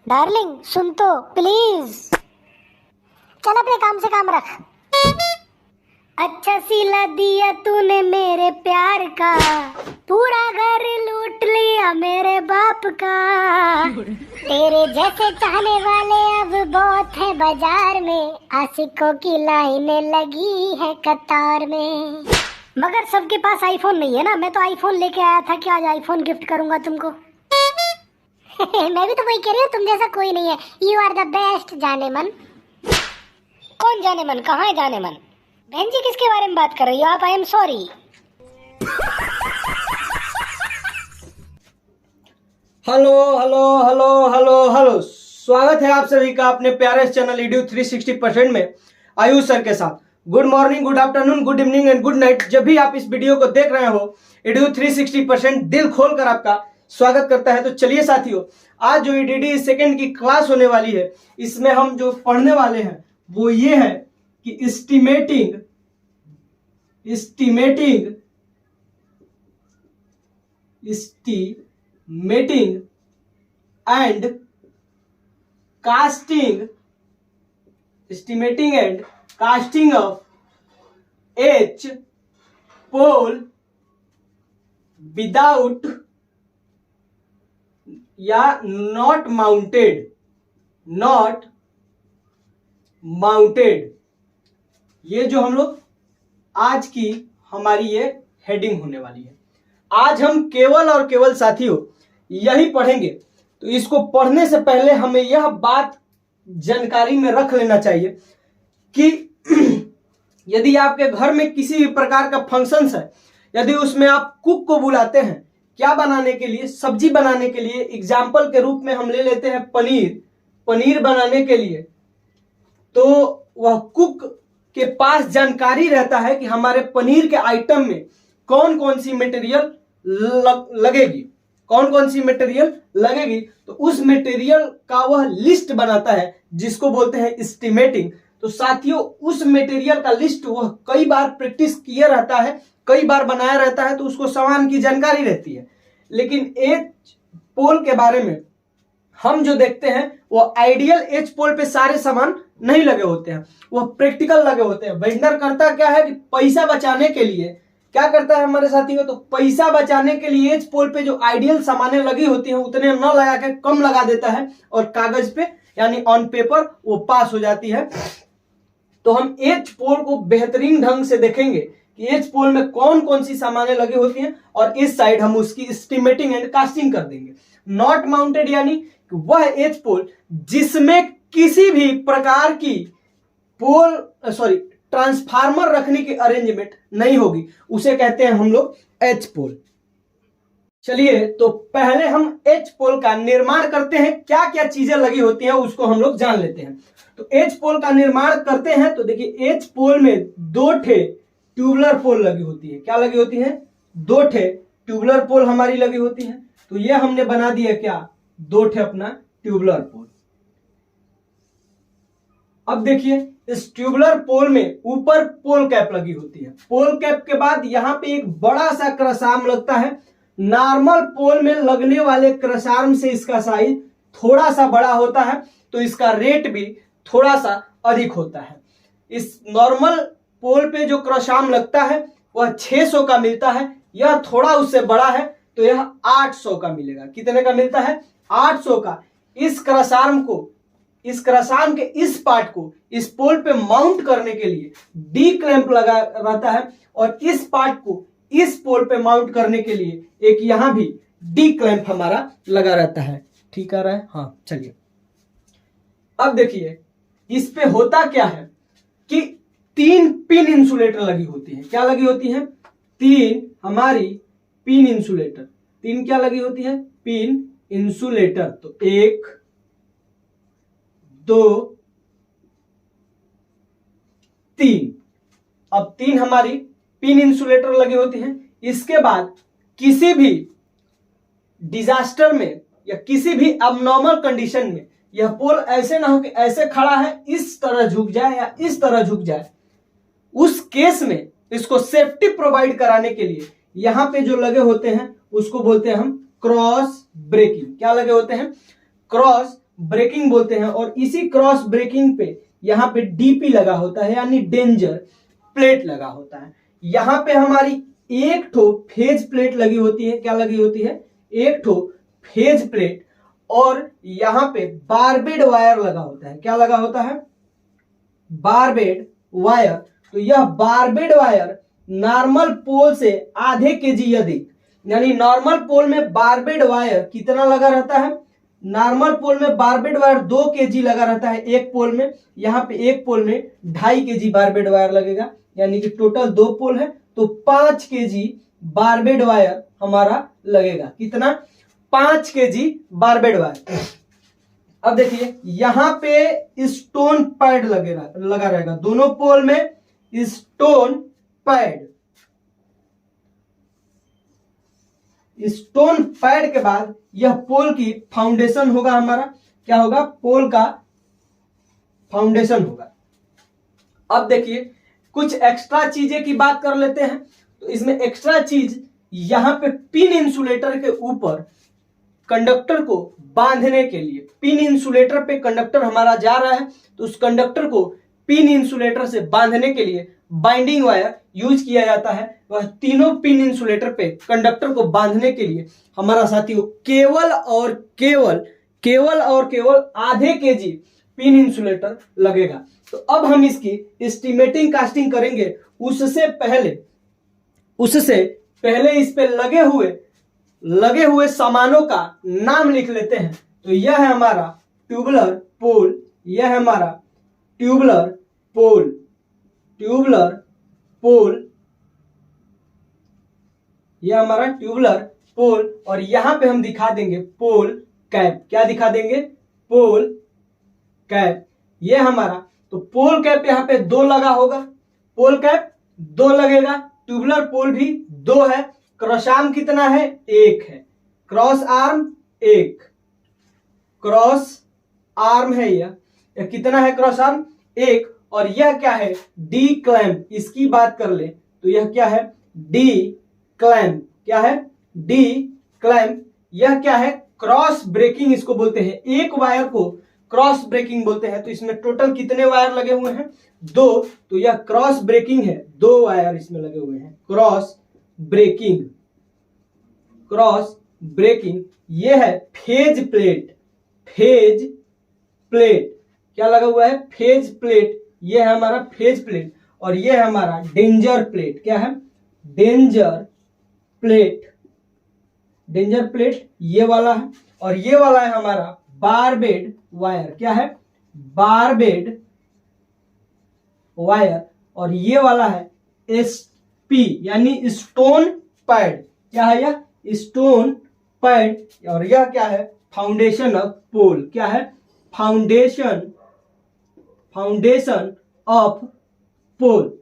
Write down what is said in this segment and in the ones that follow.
Darling सुन तो please. चल अपने काम से काम रख। अच्छा सिला दिया तूने मेरे प्यार का, पूरा घर लूट लिया मेरे बाप का। तेरे जैसे चाहने वाले अब बहुत है बाजार में, आशिकों की लाइनें लगी है कतार में। मगर सबके पास आईफोन नहीं है ना, मैं तो आईफोन लेके आया था कि आज आईफोन गिफ्ट करूंगा तुमको। मैं भी तो वही कह रही हूँ, तुम जैसा कोई नहीं है। यू आर द बेस्ट जाने मन। कौन जाने मन? कहाँ है जाने मन? बहन जी किसके बारे में बात कर रही हो आप? I am sorry. Hello hello hello hello hello, स्वागत है आप सभी का अपने प्यारे चैनल एडू 360% में आयुष सर के साथ। Good morning, good afternoon, good evening and good night. जब भी आप इस वीडियो को देख रहे हो, एडू 360% दिल खोलकर आपका स्वागत करता है। तो चलिए साथियों, आज जो ईडीडी सेकंड की क्लास होने वाली है, इसमें हम जो पढ़ने वाले हैं वो ये है कि estimating and costing of H pole without या नॉट माउंटेड। ये जो हम लोग आज की हमारी ये हेडिंग होने वाली है। आज हम केवल और केवल साथियों यही पढ़ेंगे। तो इसको पढ़ने से पहले हमें यह बात जानकारी में रख लेना चाहिए कि यदि आपके घर में किसी भी प्रकार का फंक्शंस है, यदि उसमें आप कुक को बुलाते हैं क्या बनाने के लिए? सब्जी बनाने के लिए। एग्जाम्पल के रूप में हम ले लेते हैं पनीर बनाने के लिए। तो वह कुक के पास जानकारी रहता है कि हमारे पनीर के आइटम में कौन कौन सी मटेरियल लगेगी, तो उस मटेरियल का वह लिस्ट बनाता है जिसको बोलते हैं एस्टिमेटिंग। तो साथियों उस मटेरियल का लिस्ट वह कई बार प्रैक्टिस किया रहता है, कई बार बनाया रहता है, तो उसको सामान की जानकारी रहती है। लेकिन एच पोल के बारे में हम जो देखते हैं वो आइडियल एच पोल पे सारे सामान नहीं लगे होते हैं, वह प्रैक्टिकल लगे होते हैं। वेंडर करता क्या है कि पैसा बचाने के लिए क्या करता है हमारे साथियों, तो पैसा बचाने के लिए एच पोल पे जो आइडियल सामानें लगी होती हैं उतने न लगा के कम लगा देता है और कागज पे यानी ऑन पेपर वो पास हो जाती है। तो हम एच पोल को बेहतरीन ढंग से देखेंगे कि एच पोल में कौन कौन सी सामानें लगी होती हैं और इस साइड हम उसकी एस्टिमेटिंग एंड कास्टिंग कर देंगे। नॉट माउंटेड यानी वह एच पोल जिसमें किसी भी प्रकार की ट्रांसफार्मर रखने की अरेंजमेंट नहीं होगी, उसे कहते हैं हम लोग एच पोल। चलिए तो पहले हम एच पोल का निर्माण करते हैं। क्या क्या चीजें लगी होती हैं उसको हम लोग जान लेते हैं। तो एच पोल का निर्माण करते हैं तो देखिए एच पोल में दो ठे ट्यूबुलर पोल लगी होती है। क्या लगी होती है? दो ठे ट्यूबुलर पोल हमारी लगी होती है। तो ये हमने बना दिया क्या? दो ठे अपना ट्यूबुलर पोल। अब देखिए इस ट्यूबुलर पोल में ऊपर पोल कैप लगी होती है। पोल कैप के बाद यहां पे एक बड़ा सा क्रश आर्म लगता है। नॉर्मल पोल में लगने वाले क्रश आर्म से इसका साइज थोड़ा सा बड़ा होता है, तो इसका रेट भी थोड़ा सा अधिक होता है। इस नॉर्मल पोल पे जो क्रश आर्म लगता है वह 600 का मिलता है। यह थोड़ा उससे बड़ा है तो यह 800 का मिलेगा। कितने का मिलता है? 800 का। इस क्रश आर्म के इस पार्ट को इस पोल पे माउंट करने के लिए डी क्लैंप लगा रहता है और इस पार्ट को इस पोल पे माउंट करने के लिए एक यहां भी डी क्लैंप हमारा लगा रहता है। ठीक आ रहा है? हाँ चलिए अब देखिए इस पे होता क्या है कि 3 पिन इंसुलेटर लगी होती है। क्या लगी होती है? 3 हमारी पिन इंसुलेटर। 3 क्या लगी होती है? Pin insulator. तो 1 2 3। अब 3 हमारी पिन इंसुलेटर लगी होती हैं। इसके बाद किसी भी डिजास्टर में या किसी भी अबनॉर्मल कंडीशन में यह पोल ऐसे ना हो कि ऐसे खड़ा है इस तरह झुक जाए या इस तरह झुक जाए। उस केस में इसको सेफ्टी प्रोवाइड कराने के लिए यहां पे जो लगे होते हैं उसको बोलते हैं हम क्रॉस ब्रेकिंग। क्या लगे होते हैं? क्रॉस ब्रेकिंग बोलते हैं। और इसी क्रॉस ब्रेकिंग पे यहाँ पे डीपी लगा होता है यानी डेंजर प्लेट लगा होता है। यहाँ पे हमारी एक ठो फेज प्लेट लगी होती है। क्या लगी होती है? एक ठो फेज प्लेट। और यहाँ पे बारबेड वायर लगा होता है। क्या लगा होता है? Barbed wire. तो यह बारबेड वायर नॉर्मल पोल से आधे केजी अधिक, यानी नॉर्मल पोल में बारबेड वायर कितना लगा रहता है? नॉर्मल पोल में बारबेड वायर 2 केजी लगा रहता है एक पोल में। यहाँ पे एक पोल में 2.5 केजी बारबेड वायर लगेगा, यानी कि टोटल 2 पोल है तो 5 केजी बारबेड वायर हमारा लगेगा। कितना? 5 केजी बारबेड वायर। अब देखिए यहाँ पे स्टोन पैड लगा रहेगा, दोनों पोल में स्टोन पैड। स्टोन पैड के बाद यह पोल की फाउंडेशन होगा हमारा। क्या होगा? पोल का फाउंडेशन होगा। अब देखिए कुछ एक्स्ट्रा चीजें की बात कर लेते हैं। तो इसमें एक्स्ट्रा चीज, यहां पे पिन इंसुलेटर के ऊपर कंडक्टर को बांधने के लिए, पिन इंसुलेटर पे कंडक्टर हमारा जा रहा है तो उस कंडक्टर को पिन इंसुलेटर से बांधने के लिए बाइंडिंग वायर यूज किया जाता है। वह तीनों पिन इंसुलेटर पे कंडक्टर को बांधने के लिए हमारा साथियों केवल और केवल आधे केजी पिन इंसुलेटर लगेगा। तो अब हम इसकी एस्टिमेटिंग कास्टिंग करेंगे। उससे पहले इस पे लगे हुए सामानों का नाम लिख लेते हैं। तो यह है हमारा ट्यूबुलर पोल, यह है हमारा ट्यूबुलर पोल, यह हमारा ट्यूबुलर पोल। और यहां पे हम दिखा देंगे पोल कैप। क्या दिखा देंगे? पोल कैप। ये हमारा, तो पोल कैप यहाँ पे 2 लगा होगा, पोल कैप 2 लगेगा, ट्यूबुलर पोल भी 2 है। क्रॉस आर्म कितना है? 1 है। क्रॉस आर्म 1, क्रॉस आर्म है यह कितना है? Cross arm 1। और यह क्या है? D clamp. इसकी बात कर ले तो यह क्या है? D clamp. क्या है? D clamp. यह क्या है? क्रॉस ब्रेकिंग इसको बोलते हैं। एक वायर को क्रॉस ब्रेकिंग बोलते हैं। तो इसमें टोटल कितने वायर लगे हुए हैं? 2। तो यह क्रॉस ब्रेकिंग है, 2 वायर इसमें लगे हुए हैं। Cross breaking. ये है फेज प्लेट। क्या लगा हुआ है? Phase plate. ये है हमारा फेज प्लेट। और ये है हमारा डेंजर प्लेट। क्या है? डेंजर प्लेट ये वाला है। और ये वाला है हमारा बारबेड वायर। क्या है? Barbed wire. और ये वाला है एसपी यानी स्टोन पैड। क्या है यह? Stone pad. और यह क्या है? फाउंडेशन ऑफ पोल। क्या है? फाउंडेशन ऑफ पोल।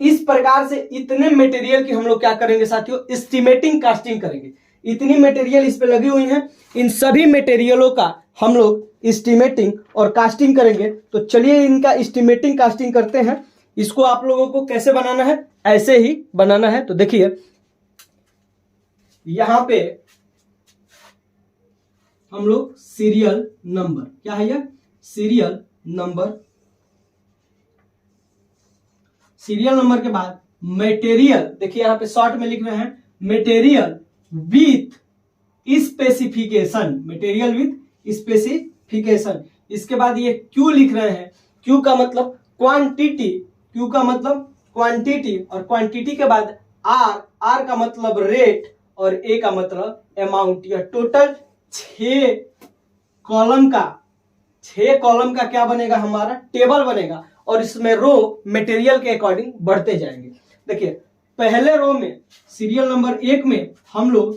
इस प्रकार से इतने मटेरियल की हम लोग क्या करेंगे साथियों? एस्टिमेटिंग कास्टिंग करेंगे। इतनी मटेरियल इस पे लगी हुई हैं, इन सभी मटेरियलों का हम लोग एस्टिमेटिंग और कास्टिंग करेंगे। तो चलिए इनका एस्टिमेटिंग कास्टिंग करते हैं। इसको आप लोगों को कैसे बनाना है? ऐसे ही बनाना है। तो देखिए यहां पे हम लोग सीरियल नंबर, क्या है यह? सीरियल नंबर के बाद मटेरियल, देखिए यहां पे शॉर्ट में लिख रहे हैं मटेरियल विथ स्पेसिफिकेशन। इसके बाद ये क्यू लिख रहे हैं। क्यू का मतलब क्वांटिटी। और क्वांटिटी के बाद आर का मतलब रेट और ए का मतलब अमाउंट। यह टोटल 6 कॉलम का क्या बनेगा? हमारा टेबल बनेगा। और इसमें रो मटेरियल के अकॉर्डिंग बढ़ते जाएंगे। देखिए पहले रो में सीरियल नंबर 1 में हम लोग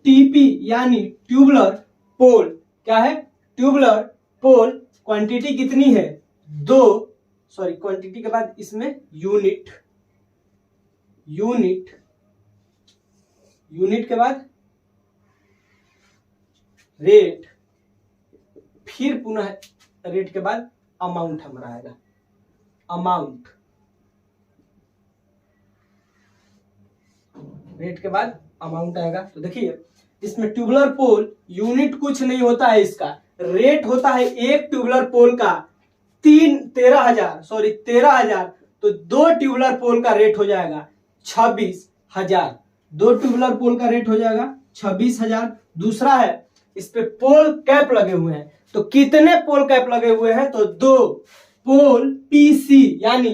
टीपी यानी ट्यूबुलर पोल। क्या है? ट्यूबुलर पोल। क्वांटिटी कितनी है? 2। क्वांटिटी के बाद इसमें यूनिट के बाद रेट, फिर पुनः रेट के बाद अमाउंट हमारा आएगा। रेट के बाद अमाउंट आएगा। तो देखिए इसमें ट्यूबुलर पोल यूनिट कुछ नहीं होता है, इसका रेट होता है एक ट्यूबुलर पोल का 13,000, तो दो ट्यूबुलर पोल का रेट हो जाएगा 26,000, दो ट्यूबुलर पोल का रेट हो जाएगा 26,000। दूसरा है इस पे पोल कैप लगे हुए हैं, तो कितने पोल कैप लगे हुए हैं, तो दो पोल पीसी यानी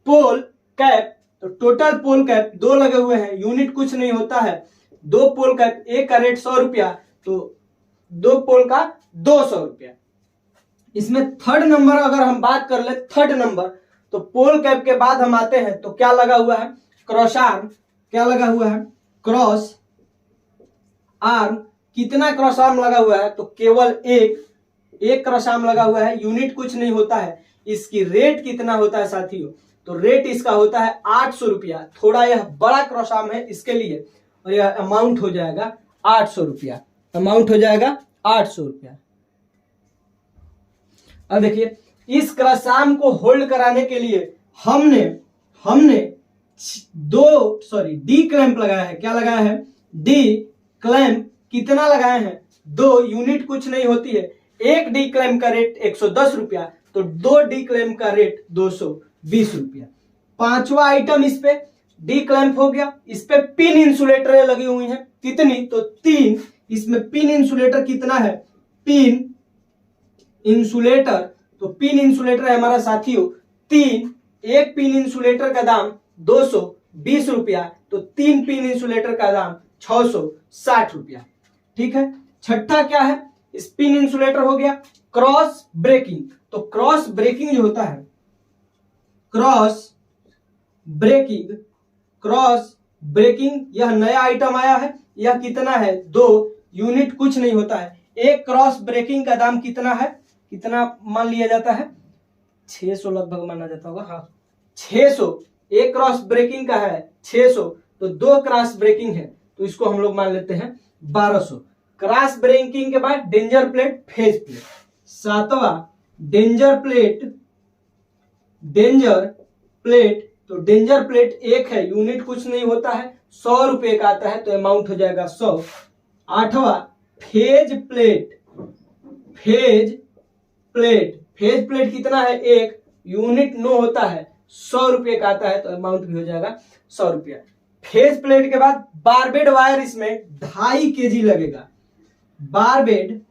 पोल कैप, तो टोटल पोल कैप दो लगे हुए हैं, यूनिट कुछ नहीं होता है, दो पोल कैप, एक का रेट 100 रुपया, तो दो पोल का 200 रुपया। इसमें थर्ड नंबर अगर हम बात कर ले, थर्ड नंबर, तो पोल कैप के बाद हम आते हैं तो क्या लगा हुआ है, क्रॉस आर्म, क्या लगा हुआ है, क्रॉस आर्म। कितना क्रॉस आर्म लगा हुआ है, तो केवल एक क्रॉस आर्म लगा हुआ है, यूनिट कुछ नहीं होता है। इसकी रेट कितना होता है साथियों, तो रेट इसका होता है 800 रुपया। थोड़ा यह बड़ा क्रॉस आर्म है इसके लिए, और यह अमाउंट हो जाएगा 800 रुपया, अमाउंट हो जाएगा 800 रुपया। अब देखिए इस क्रॉस आर्म को होल्ड कराने के लिए हमने डी क्लैंप लगाया है। क्या लगाया है, डी क्लैंप। कितना लगाए हैं, दो, यूनिट कुछ नहीं होती है। एक डी क्लैंप का रेट 110 रुपया, तो दो डी क्लैंप का रेट 220 रुपया। पांचवा आइटम इस पे डी क्लैंप हो गया। इस पे पिन इंसुलेटर लगी हुई है, कितनी, तो 3। इसमें पिन इंसुलेटर कितना है, पिन इंसुलेटर, तो पिन इंसुलेटर है हमारा साथियों 3। एक पिन इंसुलेटर का दाम 220 रुपया, तो 3 पिन इंसुलेटर का दाम 660 रुपया। ठीक है। छठा क्या है, स्पिन इंसुलेटर हो गया। क्रॉस ब्रेकिंग, तो क्रॉस ब्रेकिंग जो होता है, क्रॉस ब्रेकिंग यह नया आइटम आया है। यह कितना है, 2, यूनिट कुछ नहीं होता है। एक क्रॉस ब्रेकिंग का दाम कितना है, कितना मान लिया जाता है, 600 लगभग माना जाता होगा, हाँ 600। एक क्रॉस ब्रेकिंग का है 600, तो दो क्रॉस ब्रेकिंग है, तो इसको हम लोग मान लेते हैं 1200। क्रॉस ब्रेकिंग के बाद डेंजर प्लेट, फेज प्लेट। सातवां डेंजर प्लेट, तो डेंजर प्लेट एक है, यूनिट कुछ नहीं होता है, 100 रुपए का आता है, तो अमाउंट हो जाएगा 100। आठवां फेज प्लेट, फेज प्लेट कितना है, एक, यूनिट नो होता है, 100 रुपए का आता है, तो अमाउंट भी हो जाएगा 100 रुपया। फेज प्लेट के बाद बारबेड वायर, इसमें 2.5 kg लगेगा। बारबेड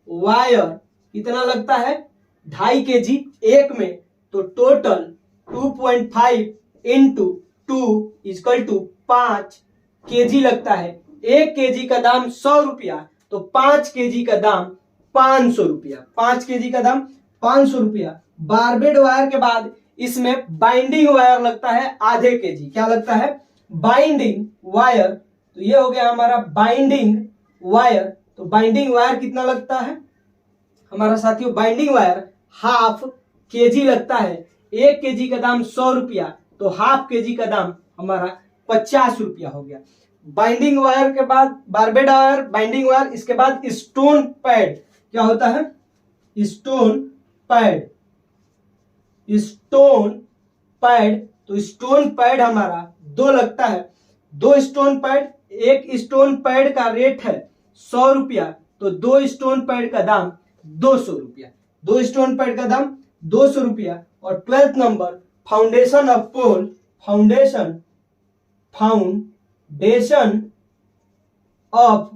वायर कितना लगता है, 2.5 kg एक में, तो total 2.5 into 2 equal to 5 kg लगता है। 1 kg का दाम 100 रुपया, तो 5 kg का दाम 500 रुपया, 5 kg का दाम 500 रुपया। बारबेड वायर के बाद इसमें बाइंडिंग वायर लगता है आधे kg। क्या लगता है, बाइंडिंग वायर, तो ये हो गया हमारा बाइंडिंग वायर। तो बाइंडिंग वायर कितना लगता है हमारा साथियों, बाइंडिंग वायर 1/2 kg लगता है। 1 kg का दाम 100 रुपया, तो 1/2 kg का दाम हमारा 50 रुपया हो गया। बाइंडिंग वायर के बाद बारबेड वायर, बाइंडिंग वायर, इसके बाद स्टोन पैड। क्या होता है, स्टोन पैड, तो स्टोन पैड हमारा 2 लगता है। 2 स्टोन पैड, एक स्टोन पैड का रेट है 100 रुपया, तो 2 स्टोन पैड का दाम 200 रुपया, 2 स्टोन पैड का दाम 200 रुपया। और 12th number foundation of pole, foundation of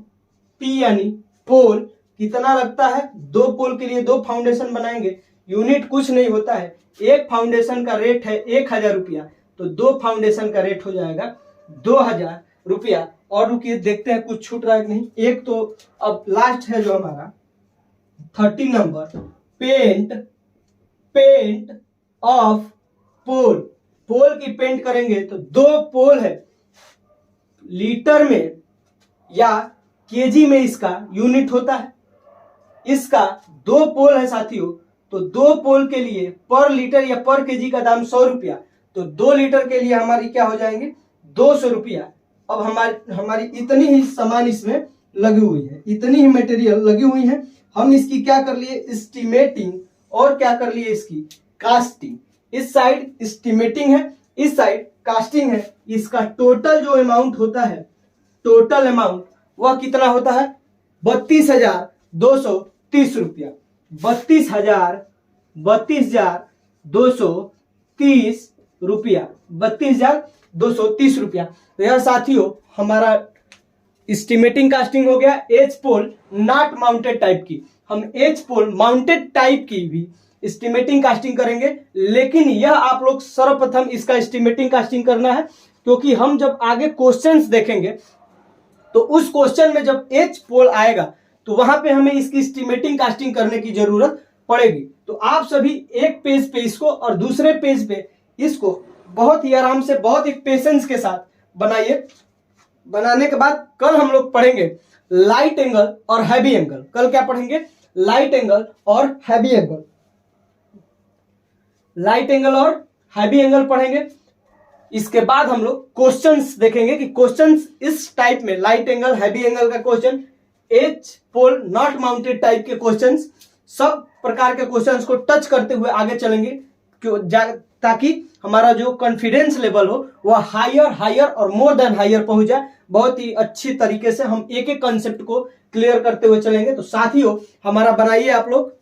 P यानी पोल कितना लगता है, 2 पोल के लिए 2 फाउंडेशन बनाएंगे, यूनिट कुछ नहीं होता है। एक फाउंडेशन का रेट है 1000 रुपया, तो 2 फाउंडेशन का रेट हो जाएगा 2000 रुपया। और रुकिए देखते हैं कुछ छूट रहा है कि नहीं। एक तो अब लास्ट है जो हमारा 13 नंबर, पेंट ऑफ पोल। पोल की पेंट करेंगे तो 2 पोल है, लीटर में या केजी में इसका यूनिट होता है। इसका 2 पोल है साथियों, तो 2 पोल के लिए पर लीटर या पर केजी का दाम 100 रुपया, तो 2 लीटर के लिए हमारी क्या हो जाएंगे 200 रुपया। अब हमारी इतनी ही सामान इसमें लगी हुई है, इतनी ही मटेरियल लगी हुई है। हम इसकी क्या कर लिए, एस्टिमेटिंग, और क्या कर लिए इसकी कास्टिंग। इस साइड एस्टिमेटिंग है, इस साइड कास्टिंग है, इसका टोटल जो अमाउंट होता है, टोटल अमाउंट वह कितना होता है? 32,230 रुपया। 32,230 रुपया, 32,230 रुपया। तो यह साथियों हमारा एस्टिमेटिंग कास्टिंग हो गया H pole not mounted type की। हम एच पोल माउंटेड टाइप की भी एस्टिमेटिंग कास्टिंग करेंगे, लेकिन यह आप लोग सर्वप्रथम इसका एस्टिमेटिंग कास्टिंग करना है, क्योंकि हम जब आगे क्वेश्चंस देखेंगे तो उस क्वेश्चन में जब एच पोल आएगा तो वहां पे हमें इसकी एस्टिमेटिंग कास्टिंग करने की जरूरत पड़ेगी। तो आप सभी एक पेज पे इसको और दूसरे पेज पे इसको बहुत ही आराम से, बहुत ही पेशेंस के साथ बनाइए। बनाने के बाद कल हम लोग पढ़ेंगे लाइट एंगल और हैवी एंगल। कल क्या पढ़ेंगे? लाइट एंगल और हैवी एंगल। लाइट एंगल और हैवी एंगल पढ़ेंगे। इसके बाद हम लोग क्वेश्चंस देखेंगे कि क्वेश्चंस इस टाइप में, लाइट एंगल हैवी एंगल का question, H pole not mounted type के क्वेश्चंस, सब प्रकार के क्वेश्चंस को टच करते हुए आगे चलेंगे, ताकि हमारा जो कॉन्फिडेंस लेवल हो वह हायर हायर और मोर देन हायर पहुंच जाए। बहुत ही अच्छी तरीके से हम एक एक कंसेप्ट को क्लियर करते हुए चलेंगे। तो साथियों हमारा बनाइए आप लोग।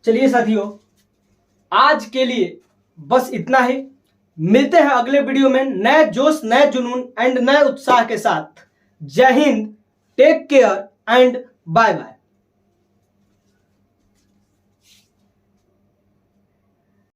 चलिए साथियों, आज के लिए बस इतना ही। मिलते हैं अगले वीडियो में नए जोश, नए जुनून एंड नए उत्साह के साथ। जय हिंद, take care and bye bye.